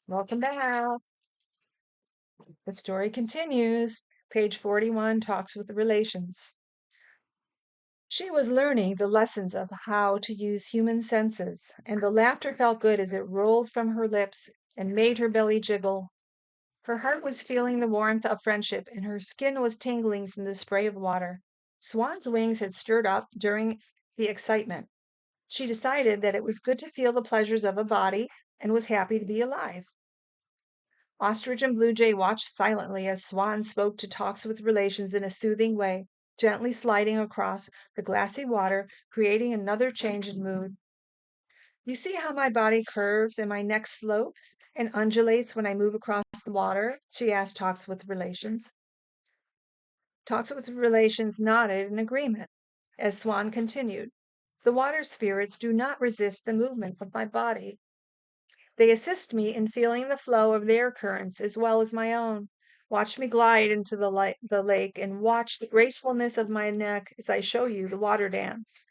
Welcome back. The story continues. Page 41 talks with the relations. She was learning the lessons of how to use human senses, and the laughter felt good as it rolled from her lips and made her belly jiggle. Her heart was feeling the warmth of friendship, and her skin was tingling from the spray of water. Swan's wings had stirred up during the excitement. She decided that it was good to feel the pleasures of a body and was happy to be alive. Ostrich and Blue Jay watched silently as Swan spoke to Talks with Relations in a soothing way, gently sliding across the glassy water, creating another change in mood. You see how my body curves and my neck slopes and undulates when I move across the water? She asked Talks with Relations. Talks with Relations nodded in agreement as Swan continued. The water spirits do not resist the movement of my body. They assist me in feeling the flow of their currents as well as my own. Watch me glide into the lake and watch the gracefulness of my neck as I show you the water dance.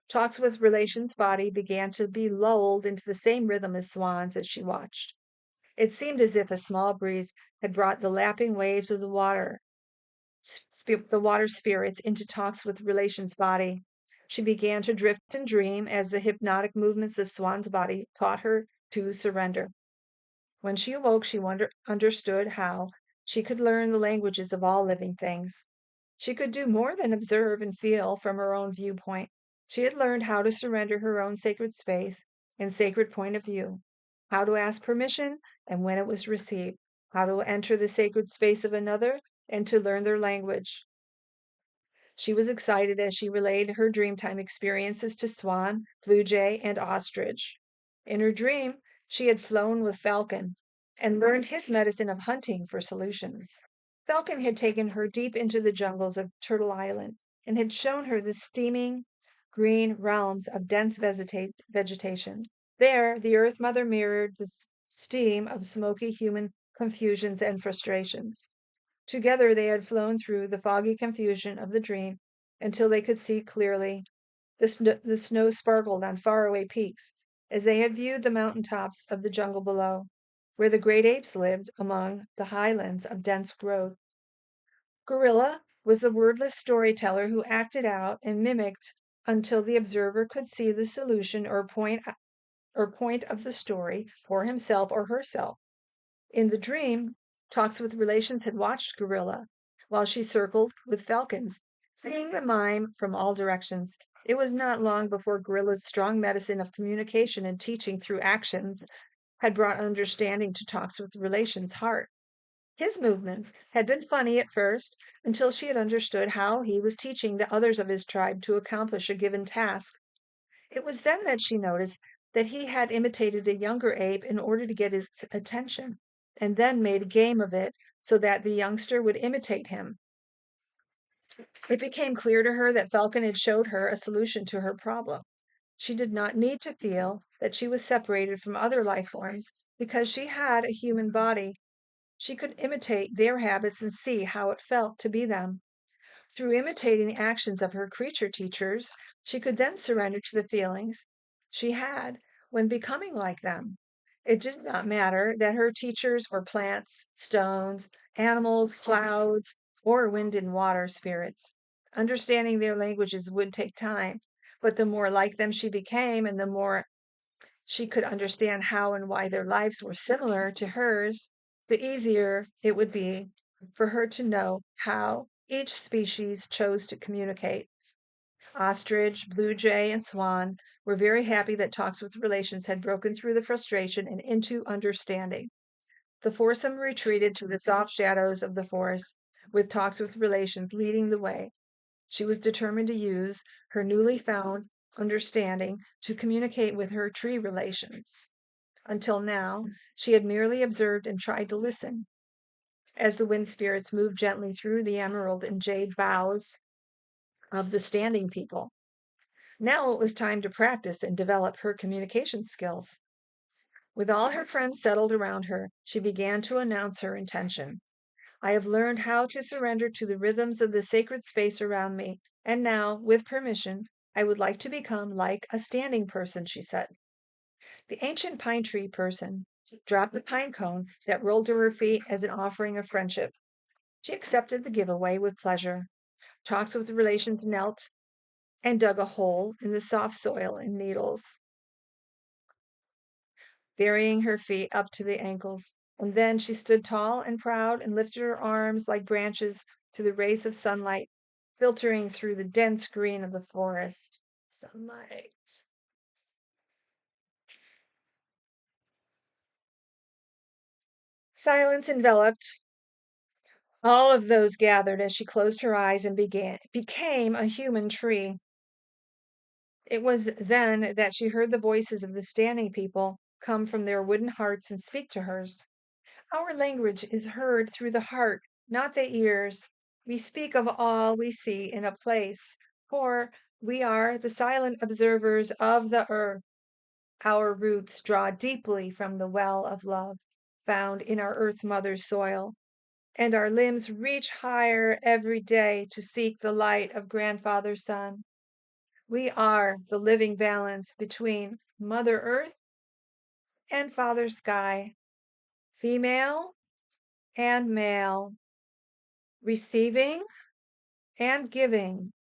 Talks with Relations' body began to be lulled into the same rhythm as Swan's as she watched. It seemed as if a small breeze had brought the lapping waves of the water spirits into Talks with Relations' body. She began to drift and dream as the hypnotic movements of Swan's body taught her to surrender. When she awoke, she understood how she could learn the languages of all living things. She could do more than observe and feel from her own viewpoint. She had learned how to surrender her own sacred space and sacred point of view, how to ask permission and when it was received, how to enter the sacred space of another and to learn their language. She was excited as she relayed her Dreamtime experiences to Swan, Blue Jay, and Ostrich. In her dream, she had flown with Falcon and learned his medicine of hunting for solutions. Falcon had taken her deep into the jungles of Turtle Island and had shown her the steaming green realms of dense vegetation. There, the Earth Mother mirrored the steam of smoky human confusions and frustrations. Together they had flown through the foggy confusion of the dream until they could see clearly. The snow sparkled on faraway peaks as they had viewed the mountain tops of the jungle below, where the great apes lived among the highlands of dense growth. Gorilla was the wordless storyteller who acted out and mimicked until the observer could see the solution or point of the story for himself or herself. In the dream, Talks with Relations had watched Gorilla while she circled with falcons, seeing the mime from all directions. It was not long before Gorilla's strong medicine of communication and teaching through actions had brought understanding to Talks with Relations' heart. His movements had been funny at first until she had understood how he was teaching the others of his tribe to accomplish a given task. It was then that she noticed that he had imitated a younger ape in order to get its attention, and then made a game of it so that the youngster would imitate him. It became clear to her that Falcon had showed her a solution to her problem. She did not need to feel that she was separated from other life forms because she had a human body. She could imitate their habits and see how it felt to be them. Through imitating the actions of her creature teachers, she could then surrender to the feelings she had when becoming like them. It did not matter that her teachers were plants, stones, animals, clouds, or wind and water spirits. Understanding their languages would take time, but the more like them she became and the more she could understand how and why their lives were similar to hers, the easier it would be for her to know how each species chose to communicate. Ostrich, blue jay, and swan were very happy that Talks with Relations had broken through the frustration and into understanding. The foursome retreated to the soft shadows of the forest, with Talks with Relations leading the way. She was determined to use her newly found understanding to communicate with her tree relations. Until now, she had merely observed and tried to listen as the wind spirits moved gently through the emerald and jade boughs of the standing people. Now it was time to practice and develop her communication skills. With all her friends settled around her, she began to announce her intention. I have learned how to surrender to the rhythms of the sacred space around me, and now, with permission, I would like to become like a standing person, she said. The ancient pine tree person dropped the pine cone that rolled to her feet as an offering of friendship. She accepted the giveaway with pleasure. Talks with Relations knelt and dug a hole in the soft soil and needles, burying her feet up to the ankles. And then she stood tall and proud and lifted her arms like branches to the rays of sunlight, filtering through the dense green of the forest. Sunlight. Silence enveloped all of those gathered as she closed her eyes and became a human tree. It was then that she heard the voices of the standing people come from their wooden hearts and speak to hers. Our language is heard through the heart, not the ears. We speak of all we see in a place, for we are the silent observers of the earth. Our roots draw deeply from the well of love found in our Earth Mother's soil, and our limbs reach higher every day to seek the light of Grandfather Sun. We are the living balance between Mother Earth and Father Sky, female and male, receiving and giving.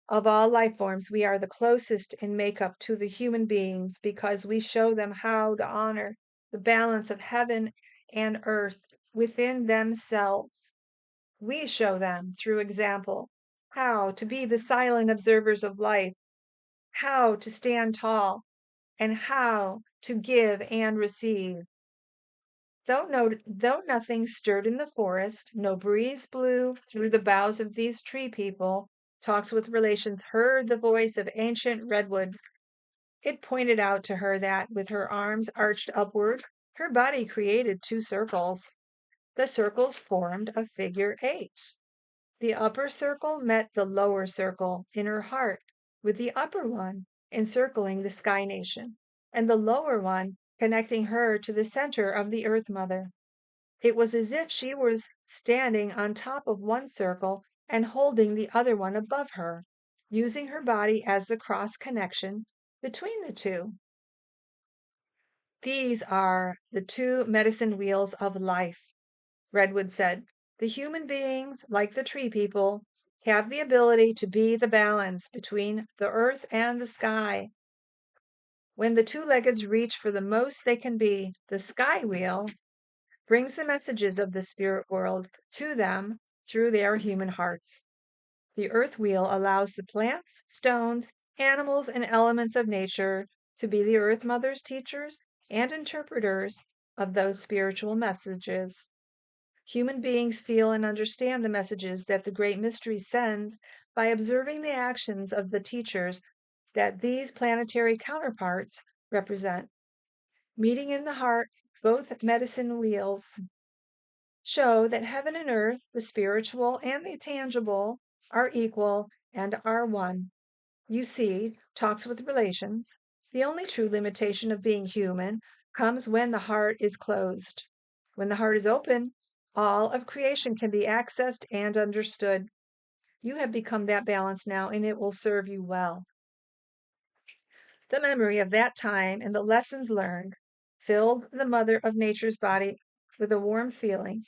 Of all life forms, we are the closest in makeup to the human beings because we show them how to honor the balance of heaven and earth within themselves. We show them, through example, how to be the silent observers of life, how to stand tall, and how to give and receive. Though nothing stirred in the forest, no breeze blew through the boughs of these tree people, Talks with Relations heard the voice of ancient redwood. It pointed out to her that, with her arms arched upward, her body created two circles. The circles formed a figure 8. The upper circle met the lower circle in her heart, with the upper one encircling the Sky Nation, and the lower one connecting her to the center of the Earth Mother. It was as if she was standing on top of one circle and holding the other one above her, using her body as the cross connection between the two. These are the two medicine wheels of life, Redwood said. The human beings, like the tree people, have the ability to be the balance between the earth and the sky. When the two-leggeds reach for the most they can be, the sky wheel brings the messages of the spirit world to them through their human hearts. The earth wheel allows the plants, stones, animals, and elements of nature to be the Earth Mother's teachers and interpreters of those spiritual messages. Human beings feel and understand the messages that the Great Mystery sends by observing the actions of the teachers that these planetary counterparts represent. Meeting in the heart, both medicine wheels show that heaven and earth, the spiritual and the tangible, are equal and are one. You see, Talks with Relations, the only true limitation of being human comes when the heart is closed. When the heart is open, all of creation can be accessed and understood. You have become that balance now, and it will serve you well. The memory of that time and the lessons learned filled the mother of nature's body with a warm feeling,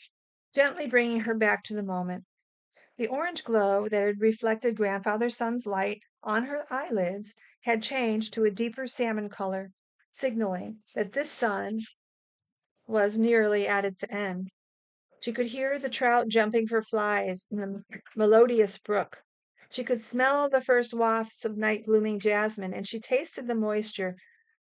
gently bringing her back to the moment. The orange glow that had reflected Grandfather Sun's light on her eyelids had changed to a deeper salmon color, signaling that this sun was nearly at its end. She could hear the trout jumping for flies in the melodious brook. She could smell the first wafts of night blooming jasmine, and she tasted the moisture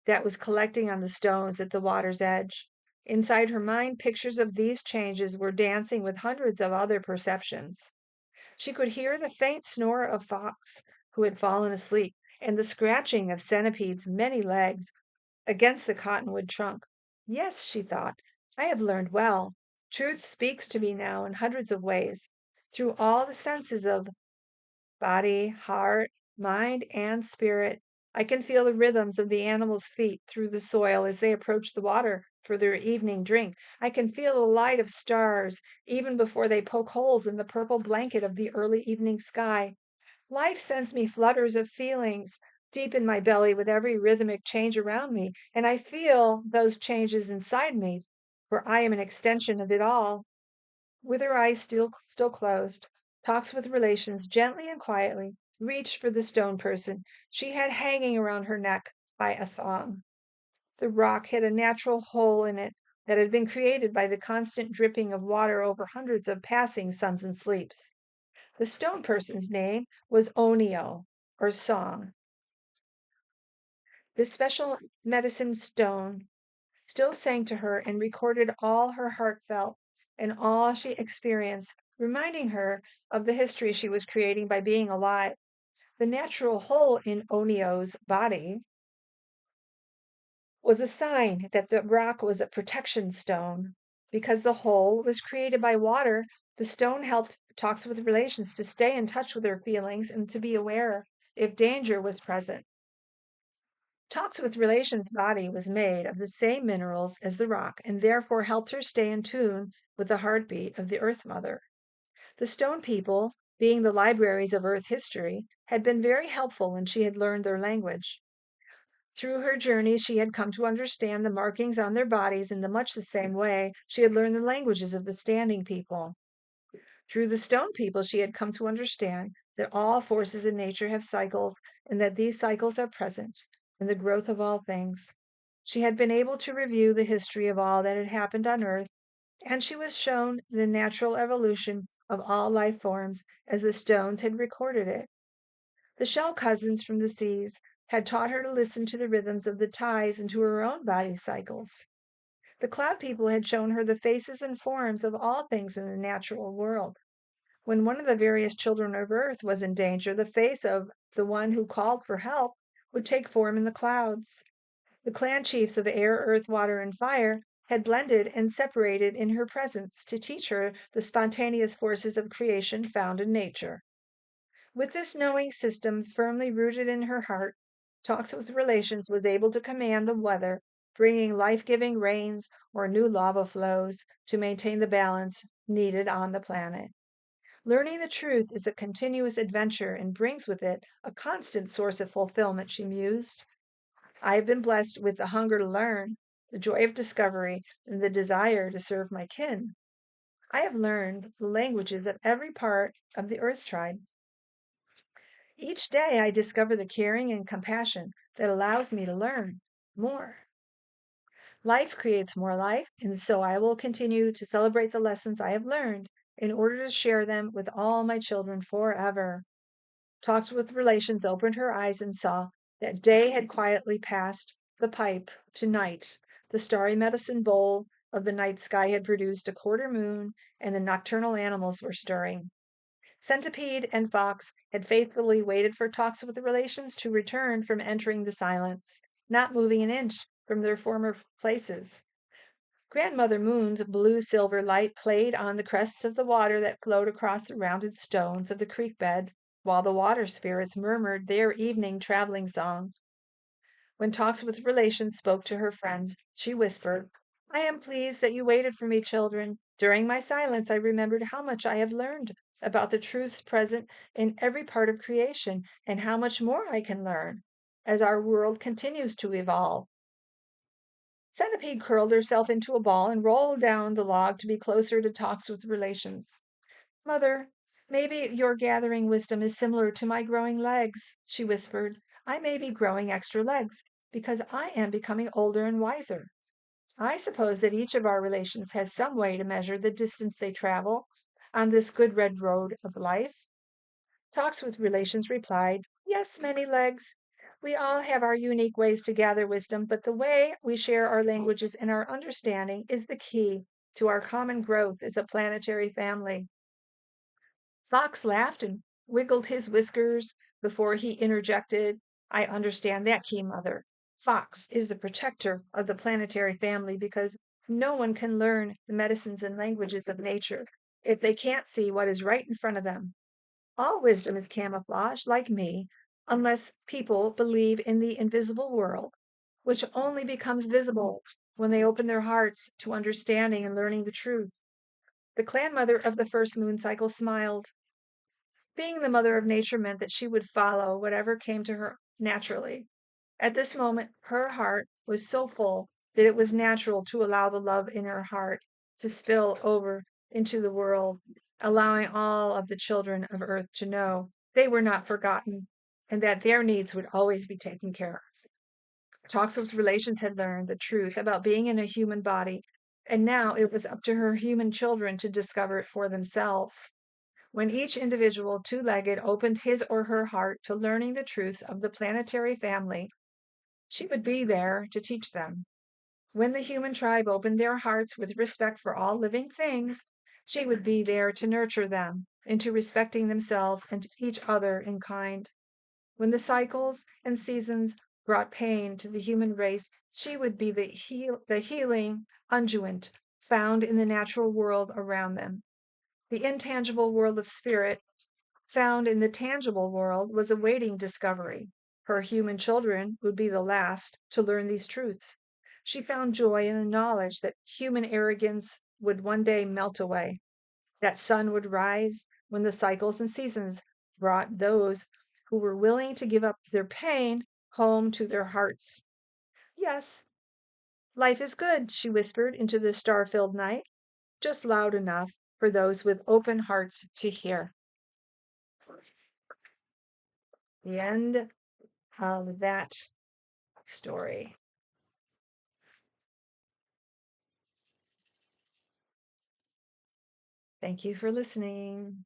that was collecting on the stones at the water's edge. Inside her mind, pictures of these changes were dancing with hundreds of other perceptions. She could hear the faint snore of fox who had fallen asleep, and the scratching of centipede's many legs against the cottonwood trunk. Yes, she thought, I have learned well. Truth speaks to me now in hundreds of ways, through all the senses of body, heart, mind, and spirit. I can feel the rhythms of the animals' feet through the soil as they approach the water for their evening drink. I can feel the light of stars even before they poke holes in the purple blanket of the early evening sky. Life sends me flutters of feelings deep in my belly with every rhythmic change around me, and I feel those changes inside me, for I am an extension of it all. With her eyes still closed, talks with relations gently and quietly, reached for the stone person she had hanging around her neck by a thong. The rock had a natural hole in it that had been created by the constant dripping of water over hundreds of passing suns and sleeps. The stone person's name was Onio, or Song. This special medicine stone still sang to her and recorded all her heart felt and all she experienced, reminding her of the history she was creating by being alive. The natural hole in Onio's body was a sign that the rock was a protection stone. Because the hole was created by water, the stone helped talks with relations to stay in touch with her feelings and to be aware if danger was present. Talks with Relations' body was made of the same minerals as the rock and therefore helped her stay in tune with the heartbeat of the Earth Mother. The Stone People, being the libraries of Earth history, had been very helpful when she had learned their language. Through her journeys, she had come to understand the markings on their bodies in much the same way she had learned the languages of the Standing People. Through the Stone People, she had come to understand that all forces in nature have cycles and that these cycles are present in the growth of all things. She had been able to review the history of all that had happened on Earth, and she was shown the natural evolution of all life forms as the stones had recorded it. The shell cousins from the seas had taught her to listen to the rhythms of the tides and to her own body cycles. The cloud people had shown her the faces and forms of all things in the natural world. When one of the various children of earth was in danger, the face of the one who called for help would take form in the clouds. The clan chiefs of air, earth, water, and fire had blended and separated in her presence to teach her the spontaneous forces of creation found in nature. With this knowing system firmly rooted in her heart, Talks with Relations was able to command the weather, bringing life giving rains or new lava flows to maintain the balance needed on the planet. Learning the truth is a continuous adventure and brings with it a constant source of fulfillment, she mused. I have been blessed with the hunger to learn, the joy of discovery, and the desire to serve my kin. I have learned the languages of every part of the Earth tribe. Each day I discover the caring and compassion that allows me to learn more. Life creates more life, and so I will continue to celebrate the lessons I have learned in order to share them with all my children forever. Talks with Relations opened her eyes and saw that day had quietly passed the pipe to night. The starry medicine bowl of the night sky had produced a quarter moon, and the nocturnal animals were stirring. Centipede and Fox had faithfully waited for Talks with Relations to return from entering the silence, not moving an inch from their former places. Grandmother Moon's blue silver light played on the crests of the water that flowed across the rounded stones of the creek bed, while the water spirits murmured their evening traveling song. When Talks with Relations spoke to her friends, she whispered, I am pleased that you waited for me, children. During my silence, I remembered how much I have learned about the truths present in every part of creation and how much more I can learn as our world continues to evolve. Centipede curled herself into a ball and rolled down the log to be closer to Talks with Relations. Mother, maybe your gathering wisdom is similar to my growing legs, she whispered. I may be growing extra legs because I am becoming older and wiser. I suppose that each of our relations has some way to measure the distance they travel on this good red road of life. Talks with Relations replied, Yes, many legs. We all have our unique ways to gather wisdom, but the way we share our languages and our understanding is the key to our common growth as a planetary family. Fox laughed and wiggled his whiskers before he interjected, I understand that key, Mother. Fox is the protector of the planetary family because no one can learn the medicines and languages of nature if they can't see what is right in front of them. All wisdom is camouflage, like me, unless people believe in the invisible world, which only becomes visible when they open their hearts to understanding and learning the truth. The clan mother of the first moon cycle smiled. Being the mother of nature meant that she would follow whatever came to her naturally. At this moment, her heart was so full that it was natural to allow the love in her heart to spill over into the world, allowing all of the children of Earth to know they were not forgotten and that their needs would always be taken care of. Talks with Relations had learned the truth about being in a human body, and now it was up to her human children to discover it for themselves. When each individual two-legged opened his or her heart to learning the truths of the planetary family, she would be there to teach them. When the human tribe opened their hearts with respect for all living things, she would be there to nurture them into respecting themselves and each other in kind. When the cycles and seasons brought pain to the human race, she would be the healing unguent found in the natural world around them. The intangible world of spirit found in the tangible world was awaiting discovery. Her human children would be the last to learn these truths. She found joy in the knowledge that human arrogance would one day melt away. That sun would rise when the cycles and seasons brought those who were willing to give up their pain home to their hearts. Yes, life is good, she whispered into the star filled night, just loud enough for those with open hearts to hear. The end of that story. Thank you for listening.